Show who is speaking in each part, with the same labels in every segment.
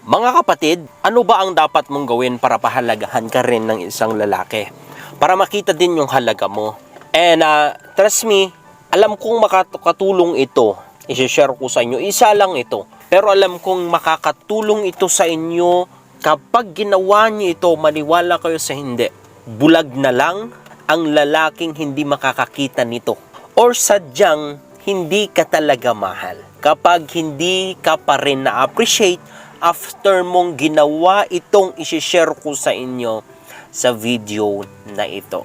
Speaker 1: Mga kapatid, ano ba ang dapat mong gawin para pahalagahan ka rin ng isang lalaki? Para makita din yung halaga mo. And trust me, alam kong makakatulong ito. I-share ko sa inyo. Isa lang ito. Pero alam kong makakatulong ito sa inyo kapag ginawa niyo ito, maniwala kayo sa hindi. Bulag na lang ang lalaking hindi makakakita nito. Or sadyang hindi ka talaga mahal. Kapag hindi ka pa rin na-appreciate after mong ginawa itong isi-share ko sa inyo sa video na ito.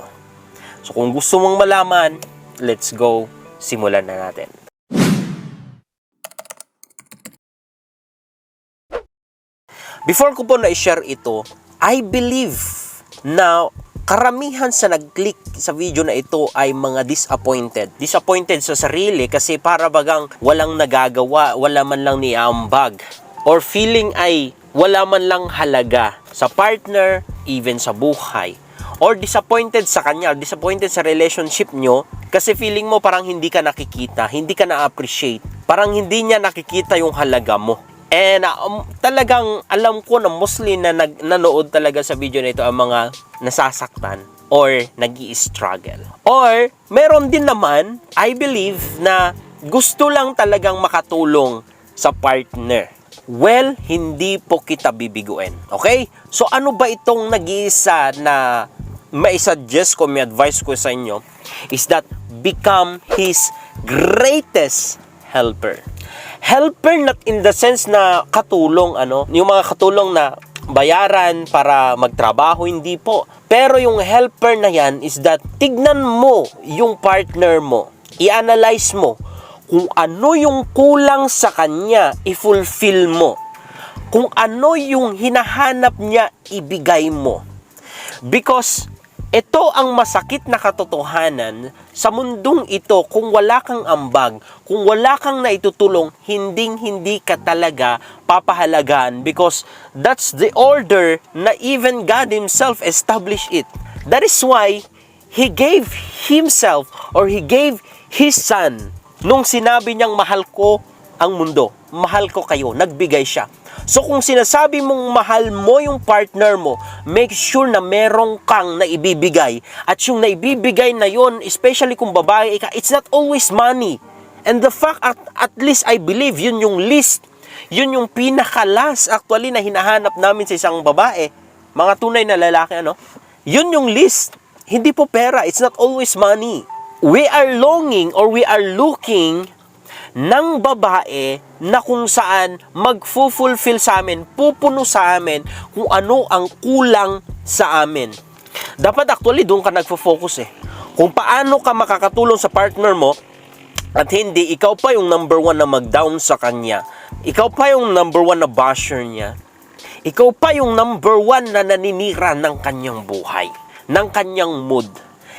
Speaker 1: So kung gusto mong malaman, let's go, simulan na natin. Before ko po na-share ito, I believe na karamihan sa nag-click sa video na ito ay mga disappointed. Disappointed sa sarili kasi para bagang walang nagagawa, wala man lang niambag. Or feeling ay wala man lang halaga sa partner, even sa buhay. Or disappointed sa kanya, disappointed sa relationship nyo kasi feeling mo parang hindi ka nakikita, hindi ka na-appreciate. Parang hindi niya nakikita yung halaga mo. And talagang alam ko na mostly na nanood talaga sa video na ito ang mga nasasaktan or nag-i-struggle. Or meron din naman, I believe, na gusto lang talagang makatulong sa partner. Well, hindi po kita bibiguin. Okay? So, ano ba itong nag-iisa na mai-suggest ko, may advice ko sa inyo, is that become His greatest helper. Helper not in the sense na katulong, yung mga katulong na bayaran para magtrabaho, hindi po. Pero yung helper na yan is that tignan mo yung partner mo, i-analyze mo, kung ano yung kulang sa kanya, i-fulfill mo. Kung ano yung hinahanap niya, ibigay mo. Because ito ang masakit na katotohanan sa mundong ito. Kung wala kang ambag, kung wala kang naitutulong, hindi ka talaga papahalagaan. Because that's the order na even God Himself established it. That is why He gave Himself or He gave His Son. Nung sinabi niyang mahal ko ang mundo, mahal ko kayo, nagbigay siya. So kung sinasabi mong mahal mo yung partner mo, make sure na merong kang naibibigay. At yung naibibigay na yon, especially kung babae ka, it's not always money. And the fact, at least I believe, yun yung list. Yun yung pinaka-last actually na hinahanap namin sa isang babae. Mga tunay na lalaki, Yun yung list. Hindi po pera, it's not always money. We are longing or we are looking ng babae na kung saan magfulfill sa amin, pupuno sa amin kung ano ang kulang sa amin. Dapat actually doon ka nagfo-focus Kung paano ka makakatulong sa partner mo at hindi ikaw pa yung number one na mag-down sa kanya. Ikaw pa yung number one na basher niya. Ikaw pa yung number one na naninira ng kanyang buhay, ng kanyang mood.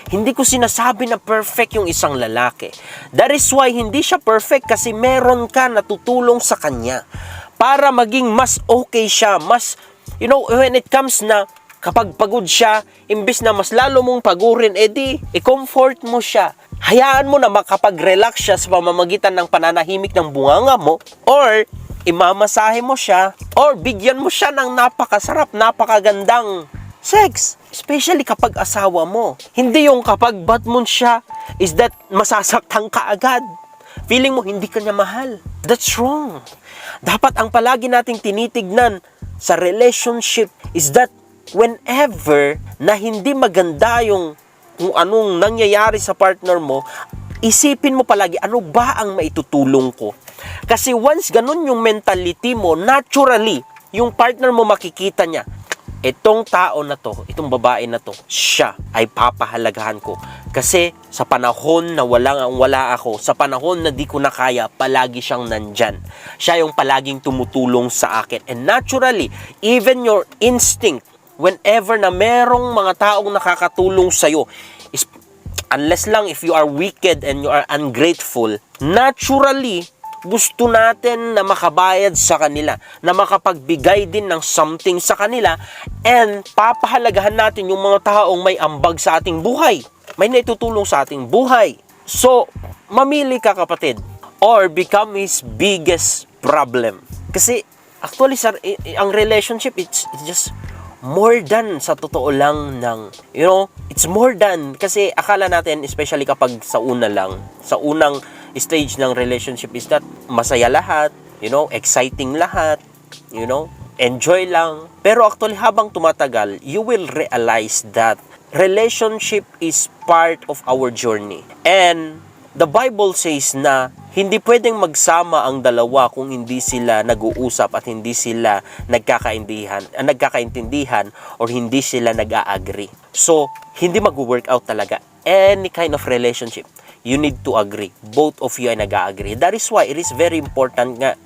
Speaker 1: Hindi ko sinasabi na perfect yung isang lalaki. That is why hindi siya perfect kasi meron ka natutulong sa kanya para maging mas okay siya. Mas, when it comes na kapag pagod siya, imbis na mas lalo mong pagurin, i-comfort mo siya. Hayaan mo na makapag-relax siya sa pamamagitan ng pananahimik ng bunganga mo or imamasahe mo siya or bigyan mo siya ng napakasarap, napakagandang sex. Especially kapag asawa mo. Hindi yung kapag batmon siya, is that masasaktan ka agad. Feeling mo hindi ka niya mahal. That's wrong. Dapat ang palagi nating tinitignan sa relationship is that whenever na hindi maganda yung kung anong nangyayari sa partner mo, isipin mo palagi, ano ba ang maitutulong ko? Kasi once ganun yung mentality mo, naturally, yung partner mo makikita niya, itong tao na to, itong babae na to, siya ay papahalagahan ko. Kasi sa panahon na wala ako, sa panahon na di ko na kaya, palagi siyang nandyan. Siya yung palaging tumutulong sa akin. And naturally, even your instinct, whenever na merong mga taong nakakatulong sa'yo, unless lang if you are wicked and you are ungrateful, naturally, gusto natin na makabayad sa kanila, na makapagbigay din ng something sa kanila, and papahalagahan natin yung mga taong may ambag sa ating buhay, may naitutulong sa ating buhay. So, mamili ka kapatid, or become his biggest problem. Kasi Actually, sir, ang relationship, it's just more than sa totoo lang ng, it's more than, kasi akala natin, especially kapag sa unang stage ng relationship is that masaya lahat, exciting lahat, enjoy lang. Pero actually, habang tumatagal, you will realize that relationship is part of our journey. And the Bible says na hindi pwedeng magsama ang dalawa kung hindi sila nag-uusap at hindi sila nagkakaintindihan or hindi sila nag-a-agree. So, hindi mag-work out talaga. Any kind of relationship, you need to agree. Both of you ay nag-a-agree. That is why it is very important nga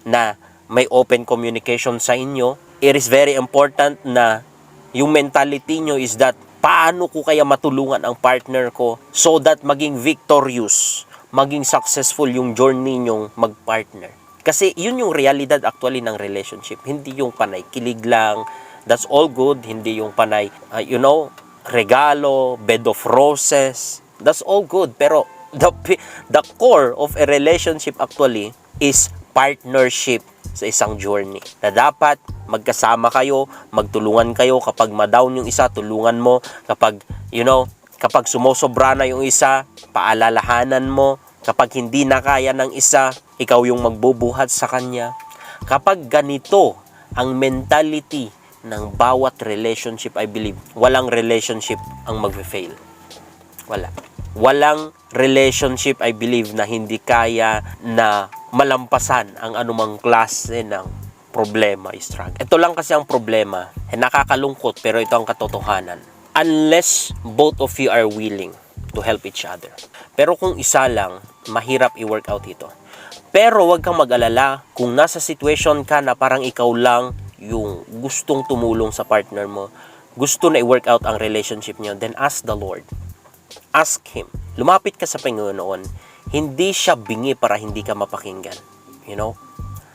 Speaker 1: na may open communication sa inyo. It is very important na yung mentality nyo is that paano ko kaya matulungan ang partner ko so that maging victorious, maging successful yung journey nyong mag-partner. Kasi yun yung realidad actually ng relationship. Hindi yung panay kilig lang, that's all good. Hindi yung panay, regalo, bed of roses, that's all good. Pero the core of a relationship actually is partnership sa isang journey. Na dapat magkasama kayo, magtulungan kayo. Kapag ma-down yung isa, tulungan mo. Kapag sumusobra na yung isa, paalalahanan mo. Kapag hindi na kaya ng isa, ikaw yung magbubuhat sa kanya. Kapag ganito ang mentality ng bawat relationship, I believe, walang relationship ang mag-fail. Walang relationship, I believe, na hindi kaya na malampasan ang anumang klase ng problema, struggle. Ito lang kasi ang problema. Nakakalungkot, pero ito ang katotohanan. Unless both of you are willing to help each other. Pero kung isa lang, mahirap i-work out ito. Pero huwag kang mag-alala kung nasa situation ka na parang ikaw lang yung gustong tumulong sa partner mo, gusto na i-work out ang relationship niyo, then ask the Lord. Ask Him. Lumapit ka sa Panginoon. Hindi siya bingi para hindi ka mapakinggan.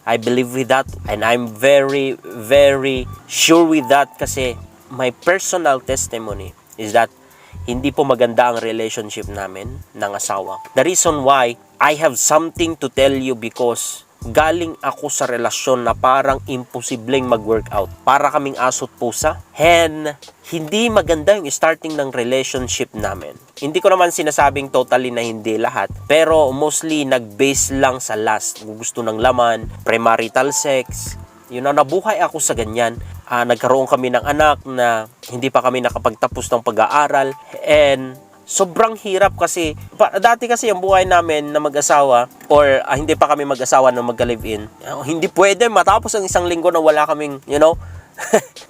Speaker 1: I believe with that, and I'm very, very sure with that kasi my personal testimony is that hindi po maganda ang relationship namin ng asawa. The reason why I have something to tell you because galing ako sa relasyon na parang imposibleng mag-workout. Para kaming aso't pusa. And hindi maganda yung starting ng relationship namin. Hindi ko naman sinasabing totally na hindi lahat. Pero mostly nag-base lang sa lust. Gusto ng laman, premarital sex. Nabuhay ako sa ganyan. Nagkaroon kami ng anak na hindi pa kami nakapagtapos ng pag-aaral. And sobrang hirap kasi, dati kasi yung buhay namin na mag-asawa, or hindi pa kami mag-asawa na mag-live-in, hindi pwede matapos ang isang linggo na wala kaming,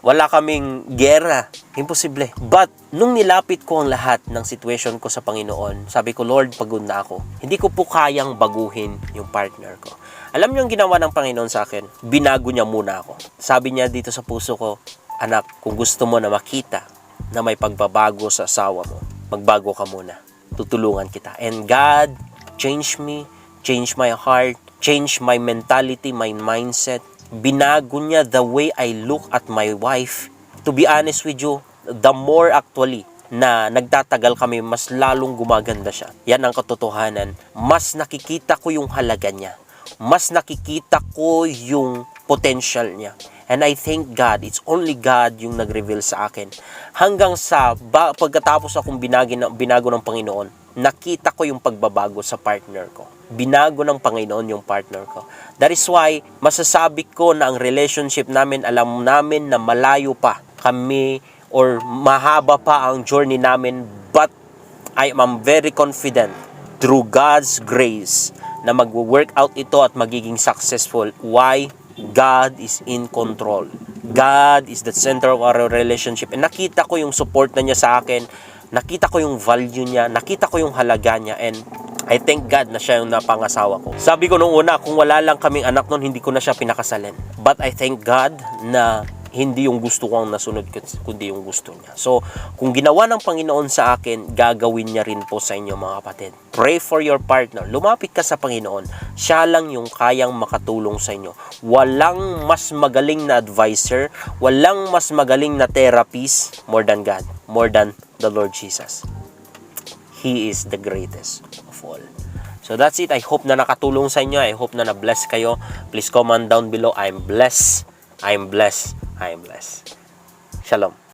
Speaker 1: wala kaming gera. Imposible. But, nung nilapit ko ang lahat ng situation ko sa Panginoon, sabi ko, Lord, pagod na ako. Hindi ko po kayang baguhin yung partner ko. Alam niyo yung ginawa ng Panginoon sa akin? Binago niya muna ako. Sabi niya dito sa puso ko, anak, kung gusto mo na makita na may pagbabago sa asawa mo, magbago ka muna. Tutulungan kita. And God changed me, changed my heart, changed my mentality, my mindset. Binago niya the way I look at my wife. To be honest with you, the more actually na nagtatagal kami, mas lalong gumaganda siya. Yan ang katotohanan. Mas nakikita ko yung halaga niya. Mas nakikita ko yung potential niya. And I thank God, it's only God yung nag-reveal sa akin. Hanggang sa pagkatapos akong binago ng Panginoon, nakita ko yung pagbabago sa partner ko. Binago ng Panginoon yung partner ko. That is why, masasabi ko na ang relationship namin, alam namin na malayo pa kami or mahaba pa ang journey namin, but I am very confident through God's grace na mag-work out ito at magiging successful. Why? God is in control. God is the center of our relationship. And nakita ko yung support na niya sa akin. Nakita ko yung value niya. Nakita ko yung halaga niya. And I thank God na siya yung napangasawa ko. Sabi ko nung una, kung wala lang kaming anak nun, hindi ko na siya pinakasalin. But I thank God na hindi yung gusto ko ang nasunod, kundi yung gusto niya. So, kung ginawa ng Panginoon sa akin, gagawin niya rin po sa inyo mga kapatid. Pray for your partner. Lumapit ka sa Panginoon. Siya lang yung kayang makatulong sa inyo. Walang mas magaling na advisor, walang mas magaling na therapist more than God, more than the Lord Jesus. He is the greatest of all. So So that's it. I hope na nakatulong sa inyo. I hope na na-bless kayo. Please comment down below. I'm blessed. I'm blessed. I'm blessed. Shalom.